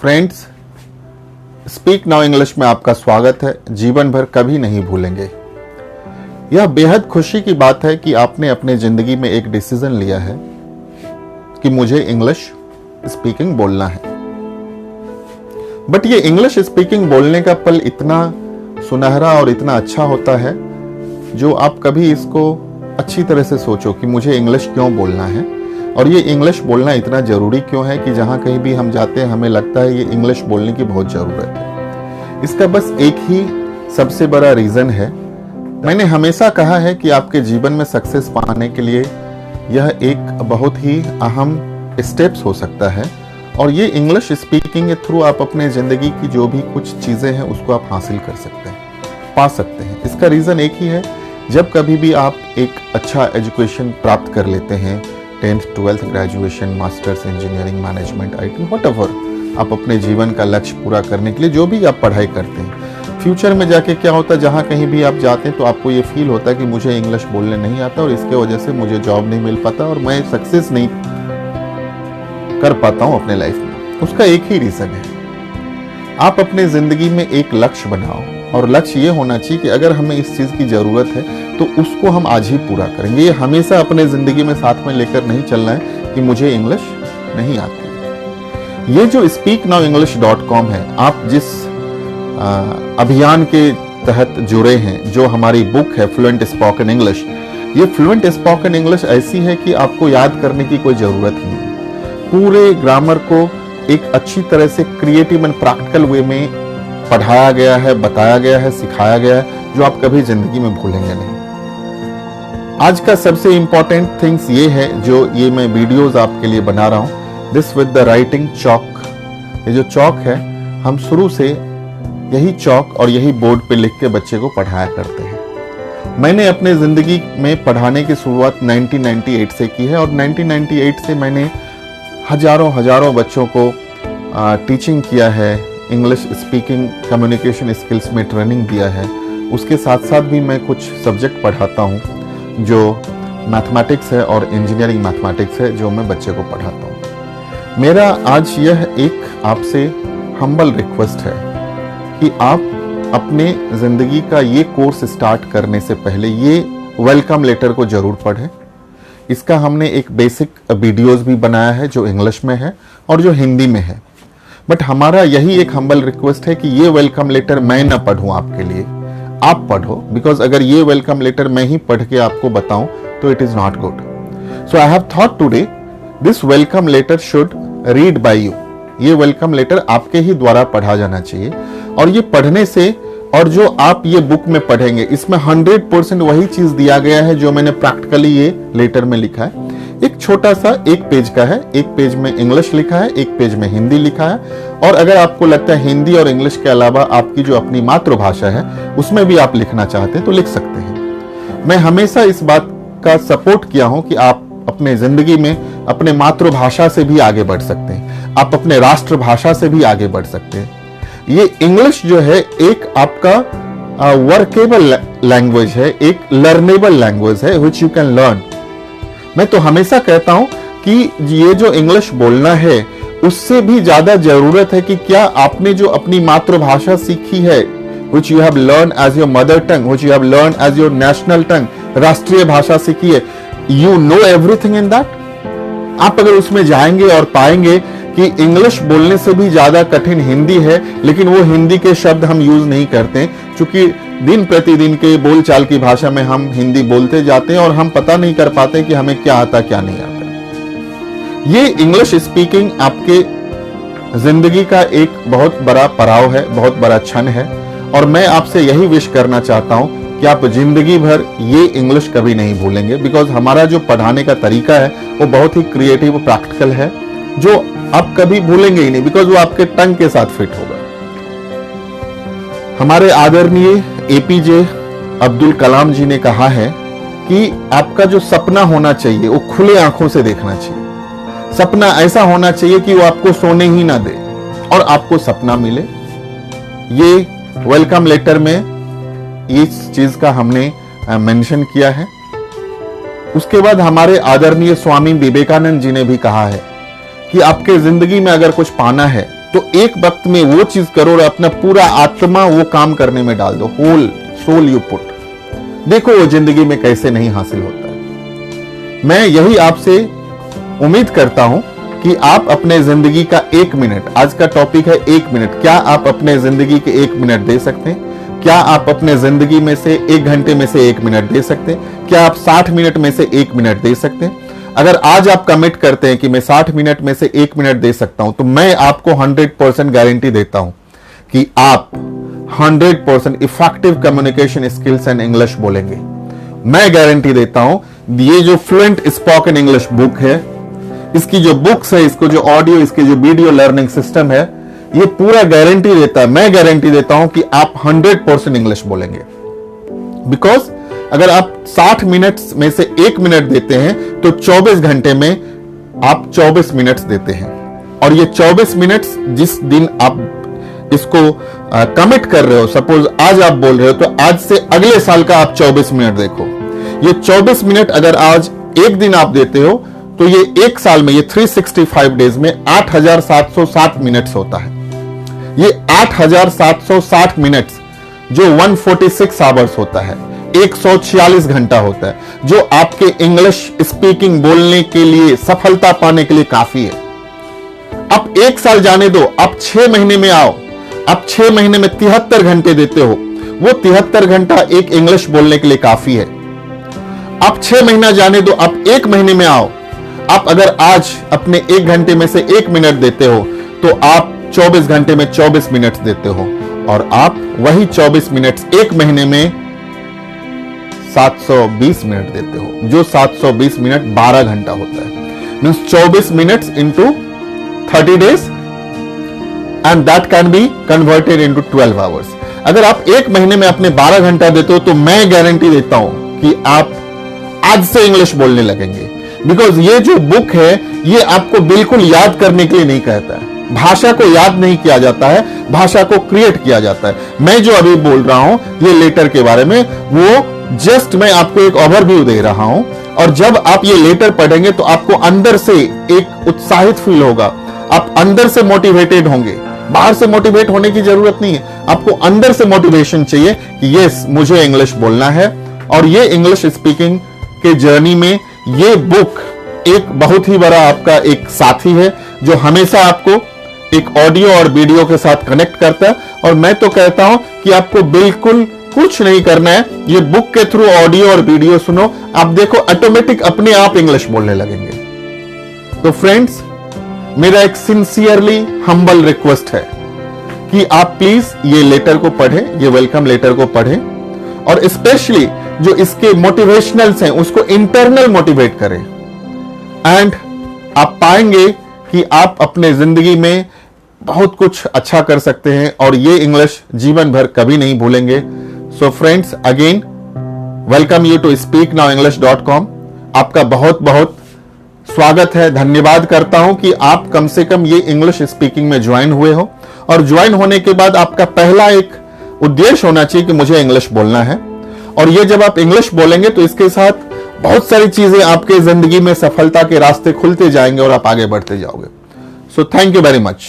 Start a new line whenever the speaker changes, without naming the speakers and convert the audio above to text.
Friends, speak now English में आपका स्वागत है। जीवन भर कभी नहीं भूलेंगे। यह बेहद खुशी की बात है कि आपने अपने जिंदगी में एक डिसीजन लिया है कि मुझे इंग्लिश स्पीकिंग बोलना है। बट ये इंग्लिश स्पीकिंग बोलने का पल इतना सुनहरा और इतना अच्छा होता है जो आप कभी इसको अच्छी तरह से सोचो कि मुझे इंग्लिश क्यों बोलना है और ये इंग्लिश बोलना इतना ज़रूरी क्यों है कि जहाँ कहीं भी हम जाते हैं हमें लगता है ये इंग्लिश बोलने की बहुत ज़रूरत है। इसका बस एक ही सबसे बड़ा रीज़न है। मैंने हमेशा कहा है कि आपके जीवन में सक्सेस पाने के लिए यह एक बहुत ही अहम स्टेप्स हो सकता है और ये इंग्लिश स्पीकिंग के थ्रू आप अपने ज़िंदगी की जो भी कुछ चीज़ें हैं उसको आप हासिल कर सकते हैं, पा सकते हैं। इसका रीज़न एक ही है, जब कभी भी आप एक अच्छा एजुकेशन प्राप्त कर लेते हैं, 10th 12th graduation, masters, engineering, management, IT, whatever, आप अपने जीवन का लक्ष्य पूरा करने के लिए जो भी आप पढ़ाई करते हैं, फ्यूचर में जाके क्या होता है, जहाँ कहीं भी आप जाते हैं तो आपको ये फील होता है कि मुझे इंग्लिश बोलने नहीं आता और इसके वजह से मुझे जॉब नहीं मिल पाता और मैं सक्सेस नहीं कर पाता हूँ अपने लाइफ में। उसका एक ही रीज़न है, आप अपने ज़िंदगी में एक लक्ष्य बनाओ और लक्ष्य ये होना चाहिए कि अगर हमें इस चीज़ की ज़रूरत है तो उसको हम आज ही पूरा करेंगे। ये हमेशा अपने ज़िंदगी में साथ में लेकर नहीं चलना है कि मुझे इंग्लिश नहीं आती। ये जो speaknowenglish.com है, आप जिस अभियान के तहत जुड़े हैं, जो हमारी बुक है फ्लुएंट स्पोकन इंग्लिश, ये फ्लुएंट स्पोकन इंग्लिश ऐसी है कि आपको याद करने की कोई ज़रूरत नहीं है। पूरे ग्रामर को एक अच्छी तरह से क्रिएटिव एंड प्रैक्टिकल वे में पढ़ाया गया है, बताया गया है, सिखाया गया है, जो आप कभी जिंदगी में भूलेंगे नहीं। आज का सबसे इंपॉर्टेंट थिंग्स ये है जो ये मैं वीडियोस आपके लिए बना रहा हूँ, this with the writing chalk. ये जो चॉक है, हम शुरू से यही चॉक और यही बोर्ड पे लिख के बच्चे को पढ़ाया करते हैं। मैंने अपने जिंदगी में पढ़ाने की शुरुआत 1998 से की है और 1998 से मैंने हजारों बच्चों को टीचिंग किया है, इंग्लिश स्पीकिंग कम्युनिकेशन स्किल्स में ट्रेनिंग दिया है। उसके साथ साथ भी मैं कुछ सब्जेक्ट पढ़ाता हूँ जो मैथमेटिक्स है और इंजीनियरिंग मैथमेटिक्स है, जो मैं बच्चे को पढ़ाता हूँ। मेरा आज यह एक आपसे हम्बल रिक्वेस्ट है कि आप अपने ज़िंदगी का ये कोर्स स्टार्ट करने से पहले ये वेलकम लेटर को ज़रूर पढ़ें। इसका हमने एक बेसिक वीडियोस भी बनाया है जो इंग्लिश में है और जो हिंदी में है। बट हमारा यही एक हम्बल रिक्वेस्ट है कि ये वेलकम लेटर मैं ना पढ़ूं आपके लिए, आप पढ़ो। बिकॉज अगर ये वेलकम लेटर मैं ही पढ़ के आपको बताऊं तो it is not good. So I have thought today this welcome letter should read by you. ये वेलकम लेटर आपके ही द्वारा पढ़ा जाना चाहिए और ये पढ़ने से और जो आप ये बुक में पढ़ेंगे इसमें 100% वही चीज दिया गया है जो मैंने प्रैक्टिकली ये लेटर में लिखा है। एक छोटा सा एक पेज का है, एक पेज में इंग्लिश लिखा है, एक पेज में हिंदी लिखा है। और अगर आपको लगता है हिंदी और इंग्लिश के अलावा आपकी जो अपनी मातृभाषा है उसमें भी आप लिखना चाहते हैं तो लिख सकते हैं। मैं हमेशा इस बात का सपोर्ट किया हूं कि आप अपने जिंदगी में अपने मातृभाषा से भी आगे बढ़ सकते हैं, आप अपने राष्ट्रभाषा से भी आगे बढ़ सकते हैं। ये इंग्लिश जो है एक आपका वर्केबल लैंग्वेज है, एक लर्नेबल लैंग्वेज है विच यू कैन लर्न। मैं तो हमेशा कहता हूं कि ये जो इंग्लिश बोलना है उससे भी ज्यादा जरूरत है कि क्या आपने जो अपनी मातृभाषा सीखी है, which you have learned as your mother tongue, which you have learned as your national tongue, राष्ट्रीय भाषा सीखी है, you know everything in that। आप अगर उसमें जाएंगे और पाएंगे कि इंग्लिश बोलने से भी ज्यादा कठिन हिंदी है, लेकिन वो हिंदी के शब्द हम यूज नहीं करते क्योंकि दिन प्रतिदिन के बोलचाल की भाषा में हम हिंदी बोलते जाते हैं और हम पता नहीं कर पाते कि हमें क्या आता क्या नहीं आता। ये इंग्लिश स्पीकिंग आपके जिंदगी का एक बहुत बड़ा पड़ाव है, बहुत बड़ा क्षण है और मैं आपसे यही विश करना चाहता हूं कि आप जिंदगी भर ये इंग्लिश कभी नहीं भूलेंगे। बिकॉज हमारा जो पढ़ाने का तरीका है वो बहुत ही क्रिएटिव प्रैक्टिकल है जो आप कभी भूलेंगे ही नहीं, बिकॉज वो आपके टंग के साथ फिट होगा। हमारे आदरणीय APJ अब्दुल कलाम जी ने कहा है कि आपका जो सपना होना चाहिए वो खुले आंखों से देखना चाहिए। सपना ऐसा होना चाहिए कि वो आपको सोने ही ना दे और आपको सपना मिले। ये वेलकम लेटर में इस चीज का हमने मेंशन किया है। उसके बाद हमारे आदरणीय स्वामी विवेकानंद जी ने भी कहा है कि आपके जिंदगी में अगर कुछ पाना है तो एक वक्त में वो चीज करो और अपना पूरा आत्मा वो काम करने में डाल दो, होल सोल यू पुट। देखो वो जिंदगी में कैसे नहीं हासिल होता है। मैं यही आपसे उम्मीद करता हूं कि आप अपने जिंदगी का 1 मिनट, आज का टॉपिक है 1 मिनट, क्या आप अपने जिंदगी के 1 मिनट दे सकते हैं? क्या आप अपने जिंदगी में से 1 घंटे में से 1 मिनट दे सकते हैं? क्या आप 60 मिनट में से 1 मिनट दे सकते हैं? अगर आज आप कमिट करते हैं कि मैं 60 मिनट में से 1 मिनट दे सकता हूं, तो मैं आपको 100% गारंटी देता हूं कि आप 100% effective communication skills and English बोलेंगे। मैं गारंटी देता हूं। ये जो फ्लुएंट स्पोकन इंग्लिश बुक है, इसकी जो बुक्स है, इसको जो ऑडियो, इसकी जो वीडियो लर्निंग सिस्टम है, ये पूरा गारंटी देता है, मैं गारंटी देता हूं कि आप 100% इंग्लिश बोलेंगे। बिकॉज अगर आप 60 मिनट में से 1 मिनट देते हैं तो 24 घंटे में आप 24 मिनट्स देते हैं। और ये 24 मिनट्स जिस दिन आप इसको कमिट कर रहे हो, सपोज आज आप बोल रहे हो, तो आज से अगले साल का आप 24 मिनट देखो। ये 24 मिनट अगर आज एक दिन आप देते हो तो ये एक साल में, ये 365 डेज में 8760 मिनट्स होता है। ये 8760 मिनट्स जो 146 आवर्स होता है, 146 घंटा होता है, जो आपके इंग्लिश स्पीकिंग बोलने के लिए, सफलता पाने के लिए काफी है। अब 1 साल जाने दो, अब 6 महीने में आओ। अब 6 महीने में 73 घंटे देते हो, वो 73 घंटा एक इंग्लिश बोलने के लिए काफी है। अब 6 महीना जाने दो, अब 1 महीने में आओ। आप अगर आज अपने 1 घंटे में से 1 मिनट देते हो तो आप 24 घंटे में 24 मिनट देते हो, और आप वही 24 मिनट 1 महीने में 720 मिनट देते हो, जो 720 मिनट 12 घंटा होता है। Means 24 minutes into 30 days and that can be converted into 12 hours. अगर आप 1 महीने में अपने 12 घंटा देते हो तो मैं गारंटी देता हूं कि आप आज से इंग्लिश बोलने लगेंगे। बिकॉज ये जो बुक है, ये आपको बिल्कुल याद करने के लिए नहीं कहता है। भाषा को याद नहीं किया जाता है, भाषा को क्रिएट किया जाता है। मैं जो अभी बोल रहा हूं ये लेटर के बारे में, वो जस्ट मैं आपको एक ओवरव्यू दे रहा हूं। और जब आप ये लेटर पढ़ेंगे तो आपको अंदर से एक उत्साहित फील होगा, आप अंदर से मोटिवेटेड होंगे। बाहर से मोटिवेट होने की जरूरत नहीं है, आपको अंदर से मोटिवेशन चाहिए कि यस, मुझे इंग्लिश बोलना है। और ये इंग्लिश स्पीकिंग के जर्नी में ये बुक एक बहुत ही बड़ा आपका एक साथी है, जो हमेशा आपको एक ऑडियो और वीडियो के साथ कनेक्ट करता है। और मैं तो कहता हूं कि आपको बिल्कुल कुछ नहीं करना है, ये बुक के थ्रू ऑडियो और वीडियो सुनो, आप देखो ऑटोमेटिक अपने आप इंग्लिश बोलने लगेंगे। तो फ्रेंड्स, मेरा एक सिंसियरली हम्बल रिक्वेस्ट है कि आप प्लीज ये लेटर को पढ़ें, ये वेलकम लेटर को पढ़ें, और स्पेशली जो इसके मोटिवेशनल्स हैं उसको इंटरनल मोटिवेट करें। एंड आप पाएंगे कि आप अपने जिंदगी में बहुत कुछ अच्छा कर सकते हैं, और ये इंग्लिश जीवन भर कभी नहीं भूलेंगे। So friends, again welcome you to speaknowenglish.com। आपका बहुत बहुत स्वागत है, धन्यवाद करता हूं कि आप कम से कम ये इंग्लिश स्पीकिंग में ज्वाइन हुए हो। और ज्वाइन होने के बाद आपका पहला एक उद्देश्य होना चाहिए कि मुझे इंग्लिश बोलना है। और ये जब आप इंग्लिश बोलेंगे तो इसके साथ बहुत सारी चीजें आपके जिंदगी में सफलता के रास्ते खुलते जाएंगे और आप आगे बढ़ते जाओगे। So thank you very much.